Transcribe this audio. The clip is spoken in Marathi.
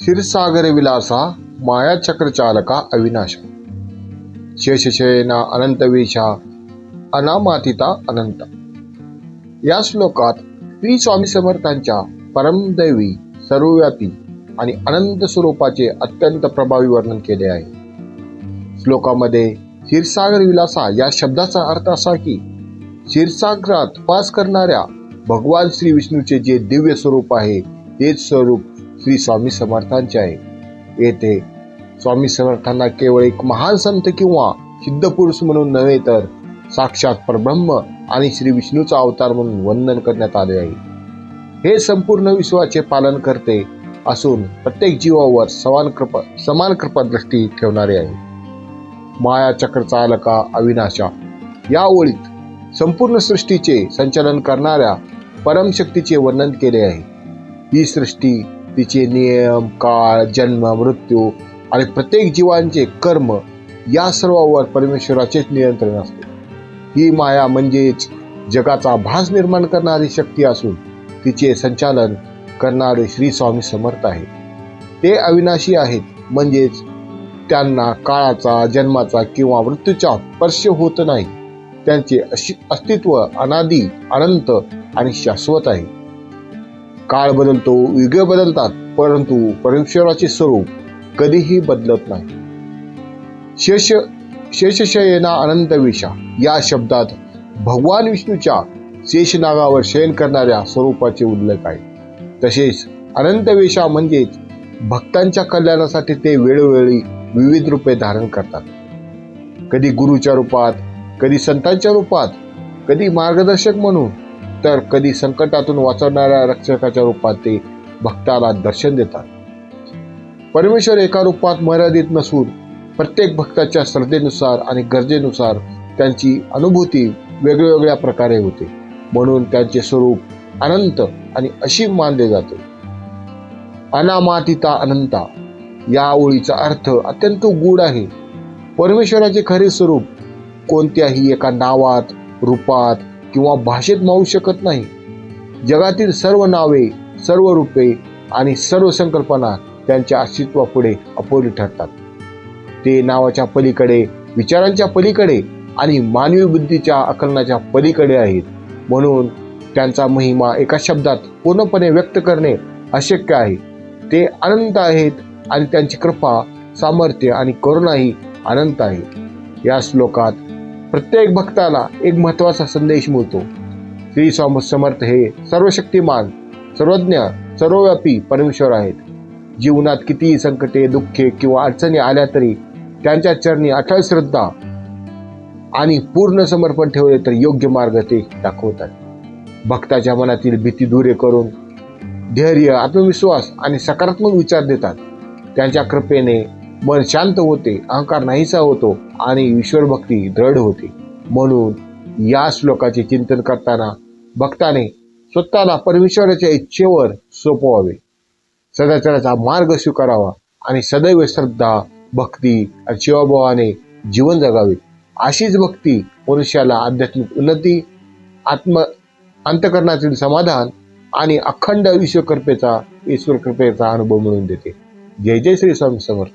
क्षीरसागर विलासा माया चक्रचालका अविनाशा शेषशयना अनंत वेशा अनामातिता अनंत। या श्लोकात श्री स्वामी समर्थांच्या परमदैवी सर्वव्यापी आणि अनंत स्वरूपाचे अत्यंत प्रभावी वर्णन केले आहे। श्लोकामध्ये क्षीरसागर विलासा या शब्दाचा अर्थ असा की क्षीरसागरात वास करणाऱ्या भगवान श्री विष्णूचे जे दिव्य स्वरूप आहे तेच स्वरूप श्री स्वामी समर्थांचे आहे। येथे स्वामी समर्थांना केवळ एक महान संत किंवा सिद्ध पुरुष म्हणून नव्हे तर साक्षात परब्रह्म आणि श्री विष्णूचा अवतार म्हणून वंदन करण्यात आले आहे। हे संपूर्ण विश्वाचे पालन करते असून प्रत्येक जीवावर समान कृपा दृष्टी ठेवणारे आहे। माया चक्र चालका अविनाशा या ओळीत संपूर्ण सृष्टीचे संचालन करणाऱ्या परमशक्तीचे वर्णन केले आहे। ही सृष्टी, तिचे नियम, काळ, जन्म, मृत्यू आणि प्रत्येक जीवांचे कर्म या सर्वांवर परमेश्वराचेच नियंत्रण असते। ही माया म्हणजेच जगाचा भास निर्माण करणारी शक्ती असून तिचे संचालन करणारे श्री स्वामी समर्थ आहेत। ते अविनाशी आहेत, म्हणजेच त्यांना काळाचा, जन्माचा किंवा मृत्यूचा स्पर्श होत नाही। त्यांचे अस्तित्व अनादी, अनंत आणि शाश्वत आहे। काळ बदलतो, युगे बदलतात, परंतु परमेश्वराचे स्वरूप कधीही बदलत नाही। शेषशयना अनंत वेशा या शब्दात भगवान विष्णूच्या शेषनागावर शयन करणाऱ्या स्वरूपाचे उल्लेख आहे। तसेच अनंत वेशा म्हणजेच भक्तांच्या कल्याणासाठी ते वेळोवेळी विविध रूपे धारण करतात। कधी गुरुच्या रूपात, कधी संतांच्या रूपात, कधी मार्गदर्शक म्हणून, तर कधी संकटातून वाचवणाऱ्या रक्षकाच्या रूपात ते भक्ताला दर्शन देतात। परमेश्वर एका रूपात मर्यादित नसून प्रत्येक भक्ताच्या श्रद्धेनुसार आणि गरजेनुसार त्यांची अनुभूती वेगवेगळ्या प्रकारे होते, म्हणून त्यांचे स्वरूप अनंत आणि असीम मानले जाते। अनामातिता अनंता या ओळीचा अर्थ अत्यंत गूढ आहे। परमेश्वराचे खरे स्वरूप कोणत्याही एका नावात, रूपात किंवा भाषेत मावू शकत नाही। जगातील सर्व नावे, सर्व रूपे आणि सर्व संकल्पना त्यांच्या अस्तित्वापुढे अपुरी ठरतात। ते नावाच्या पलीकडे, विचारांच्या पलीकडे आणि मानवी बुद्धीच्या आकलनाच्या पलीकडे आहेत, म्हणून त्यांचा महिमा एका शब्दात पूर्णपणे व्यक्त करणे अशक्य आहे। ते अनंत आहेत आणि त्यांची कृपा, सामर्थ्य आणि करुणाही अनंत आहे। या श्लोकात प्रत्येक भक्ताला एक महत्त्वाचा संदेश मिळतो। श्री स्वामी समर्थ हे सर्वशक्तिमान, सर्वज्ञ, सर्वव्यापी परमेश्वर आहेत। जीवनात कितीही संकटे, दुःखे किंवा अडचणी आल्या तरी त्यांच्या चरणी अटळ श्रद्धा आणि पूर्ण समर्पण ठेवले तर योग्य मार्ग ते दाखवतात। भक्ताच्या मनातील भीती दूर करून धैर्य, आत्मविश्वास आणि सकारात्मक विचार देतात। त्यांच्या कृपेने मन शांत होते, अहंकार नाहीसा होतो आणि ईश्वर भक्ती दृढ होते। म्हणून या श्लोकाचे चिंतन करताना भक्ताने स्वतःला परमेश्वराच्या इच्छेवर सोपवावे, सदाचाराचा मार्ग स्वीकारावा आणि सदैव श्रद्धा, भक्ती आणि सेवाभावाने जीवन जगावे। अशीच भक्ती मनुष्याला आध्यात्मिक उन्नती, अंतःकरणातील समाधान आणि अखंड ईश्वर कृपेचा अनुभव मिळवून देते। जय जय श्री स्वामी समर्थ।